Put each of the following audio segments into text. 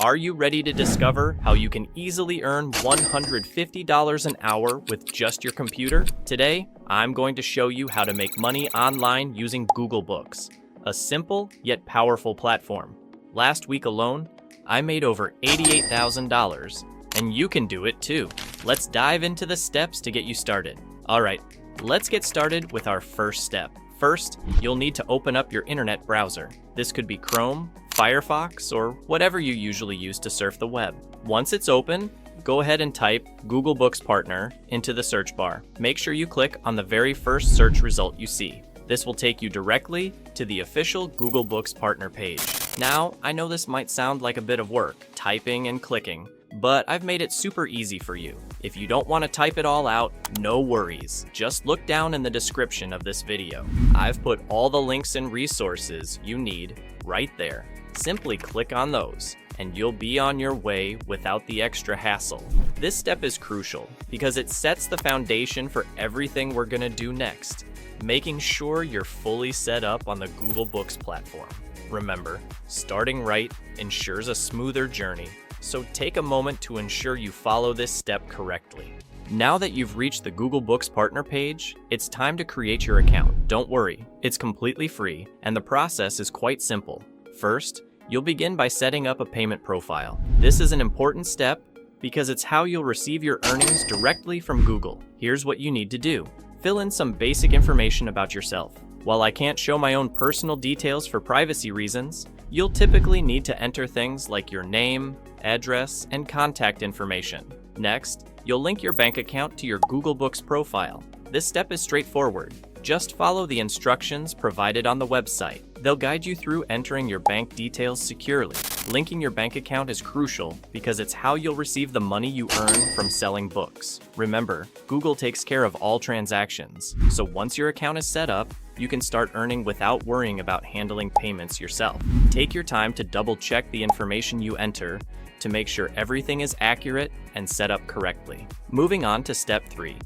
Are you ready to discover how you can easily earn $150 an hour with just your computer? Today, I'm going to show you how to make money online using Google Books, a simple yet powerful platform. Last week alone, I made over $88,000, and you can do it too. Let's dive into the steps to get you started. All right, let's get started with our first step. First, you'll need to open up your internet browser. This could be Chrome, Firefox, or whatever you usually use to surf the web. Once it's open, go ahead and type Google Books Partner into the search bar. Make sure you click on the very first search result you see. This will take you directly to the official Google Books Partner page. Now, I know this might sound like a bit of work, typing and clicking, but I've made it super easy for you. If you don't want to type it all out, no worries. Just look down in the description of this video. I've put all the links and resources you need right there. Simply click on those, and you'll be on your way without the extra hassle. This step is crucial because it sets the foundation for everything we're gonna do next, making sure you're fully set up on the Google Books platform. Remember, starting right ensures a smoother journey, so take a moment to ensure you follow this step correctly. Now that you've reached the Google Books Partner page, it's time to create your account. Don't worry, it's completely free, and the process is quite simple. First, you'll begin by setting up a payment profile. This is an important step because it's how you'll receive your earnings directly from Google. Here's what you need to do. Fill in some basic information about yourself. While I can't show my own personal details for privacy reasons, you'll typically need to enter things like your name, address, and contact information. Next, you'll link your bank account to your Google Books profile. This step is straightforward. Just follow the instructions provided on the website. They'll guide you through entering your bank details securely. Linking your bank account is crucial because it's how you'll receive the money you earn from selling books. Remember, Google takes care of all transactions, so once your account is set up, you can start earning without worrying about handling payments yourself. Take your time to double check the information you enter to make sure everything is accurate and set up correctly. Moving on to step 3.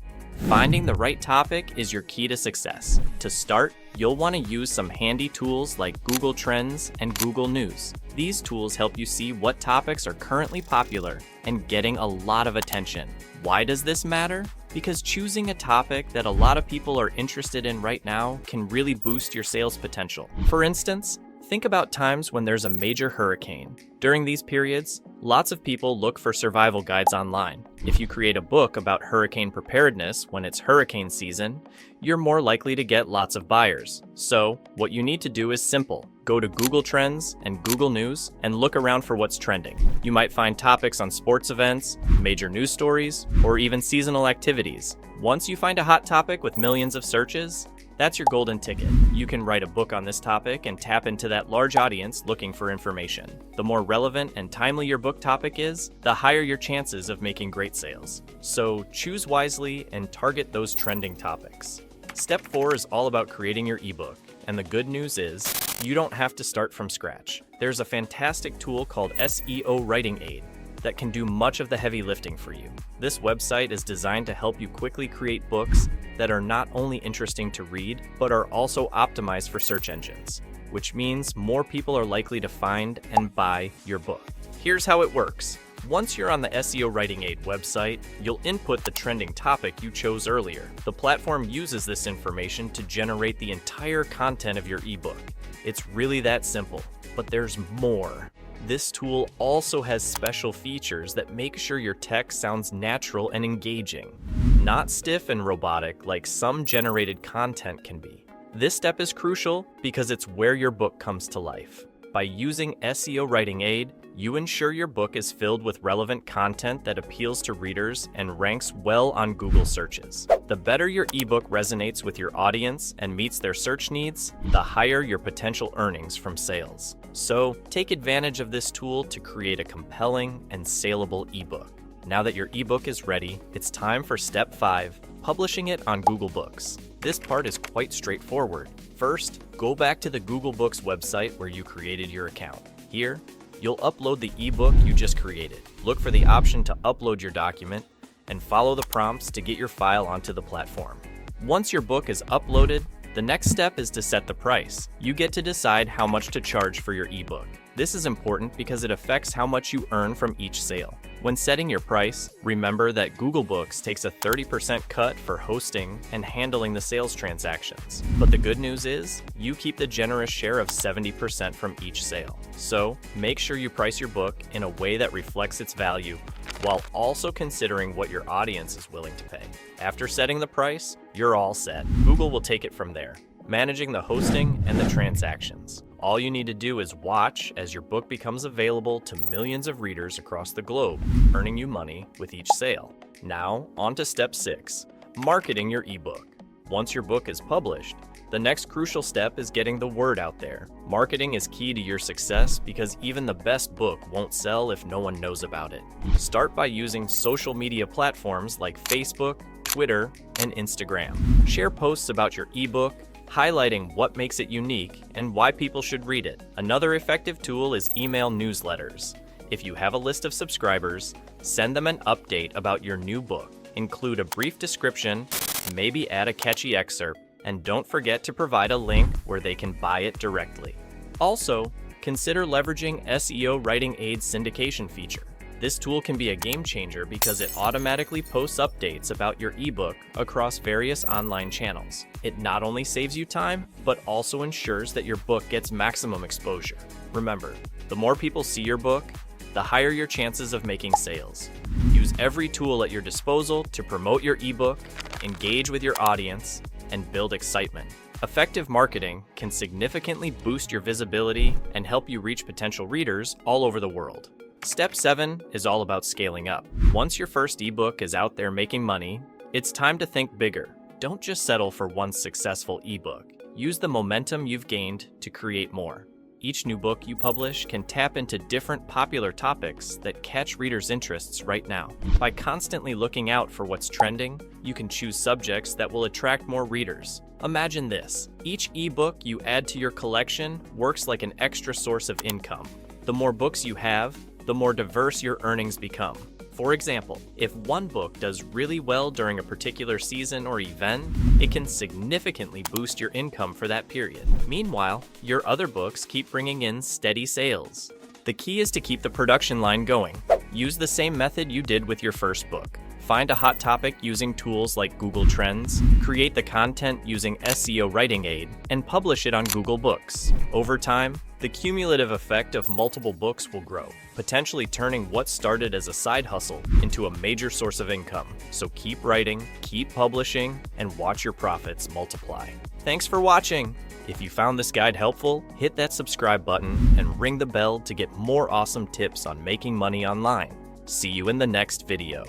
Finding the right topic is your key to success. To start, you'll want to use some handy tools like Google Trends and Google News. These tools help you see what topics are currently popular and getting a lot of attention. Why does this matter? Because choosing a topic that a lot of people are interested in right now can really boost your sales potential. For instance, think about times when there's a major hurricane. During these periods, lots of people look for survival guides online. If you create a book about hurricane preparedness when it's hurricane season, you're more likely to get lots of buyers. So, what you need to do is simple. Go to Google Trends and Google News and look around for what's trending. You might find topics on sports events, major news stories, or even seasonal activities. Once you find a hot topic with millions of searches, that's your golden ticket. You can write a book on this topic and tap into that large audience looking for information. The more relevant and timely your book topic is, the higher your chances of making great sales. So choose wisely and target those trending topics. Step 4 is all about creating your ebook. And the good news is, you don't have to start from scratch. There's a fantastic tool called SEO Writing Aid that can do much of the heavy lifting for you. This website is designed to help you quickly create books that are not only interesting to read, but are also optimized for search engines, which means more people are likely to find and buy your book. Here's how it works. Once you're on the SEO Writing Aid website, you'll input the trending topic you chose earlier. The platform uses this information to generate the entire content of your ebook. It's really that simple, but there's more. This tool also has special features that make sure your text sounds natural and engaging, not stiff and robotic like some generated content can be. This step is crucial because it's where your book comes to life. By using SEO Writing Aid, you ensure your book is filled with relevant content that appeals to readers and ranks well on Google searches. The better your ebook resonates with your audience and meets their search needs, the higher your potential earnings from sales. So, take advantage of this tool to create a compelling and saleable ebook. Now that your ebook is ready, it's time for step 5, publishing it on Google Books. This part is quite straightforward. First, go back to the Google Books website where you created your account. Here, you'll upload the ebook you just created. Look for the option to upload your document and follow the prompts to get your file onto the platform. Once your book is uploaded, the next step is to set the price. You get to decide how much to charge for your ebook. This is important because it affects how much you earn from each sale. When setting your price, remember that Google Books takes a 30% cut for hosting and handling the sales transactions. But the good news is, you keep the generous share of 70% from each sale. So, make sure you price your book in a way that reflects its value, while also considering what your audience is willing to pay. After setting the price, you're all set. Google will take it from there, managing the hosting and the transactions. All you need to do is watch as your book becomes available to millions of readers across the globe, earning you money with each sale. Now, on to step 6, marketing your ebook. Once your book is published, the next crucial step is getting the word out there. Marketing is key to your success because even the best book won't sell if no one knows about it. Start by using social media platforms like Facebook, Twitter, and Instagram. Share posts about your ebook, highlighting what makes it unique and why people should read it. Another effective tool is email newsletters. If you have a list of subscribers, send them an update about your new book. Include a brief description, maybe add a catchy excerpt, and don't forget to provide a link where they can buy it directly. Also, consider leveraging SEO Writing Aid's syndication feature. This tool can be a game changer because it automatically posts updates about your ebook across various online channels. It not only saves you time, but also ensures that your book gets maximum exposure. Remember, the more people see your book, the higher your chances of making sales. Use every tool at your disposal to promote your ebook, engage with your audience, and build excitement. Effective marketing can significantly boost your visibility and help you reach potential readers all over the world. Step 7 is all about scaling up. Once your first ebook is out there making money, it's time to think bigger. Don't just settle for one successful ebook. Use the momentum you've gained to create more. Each new book you publish can tap into different popular topics that catch readers' interests right now. By constantly looking out for what's trending, you can choose subjects that will attract more readers. Imagine this: each ebook you add to your collection works like an extra source of income. The more books you have, the more diverse your earnings become. For example, if one book does really well during a particular season or event, it can significantly boost your income for that period. Meanwhile, your other books keep bringing in steady sales. The key is to keep the production line going. Use the same method you did with your first book. Find a hot topic using tools like Google Trends, create the content using SEO Writing Aid, and publish it on Google Books. Over time, the cumulative effect of multiple books will grow, potentially turning what started as a side hustle into a major source of income. So keep writing, keep publishing, and watch your profits multiply. Thanks for watching! If you found this guide helpful, hit that subscribe button and ring the bell to get more awesome tips on making money online. See you in the next video.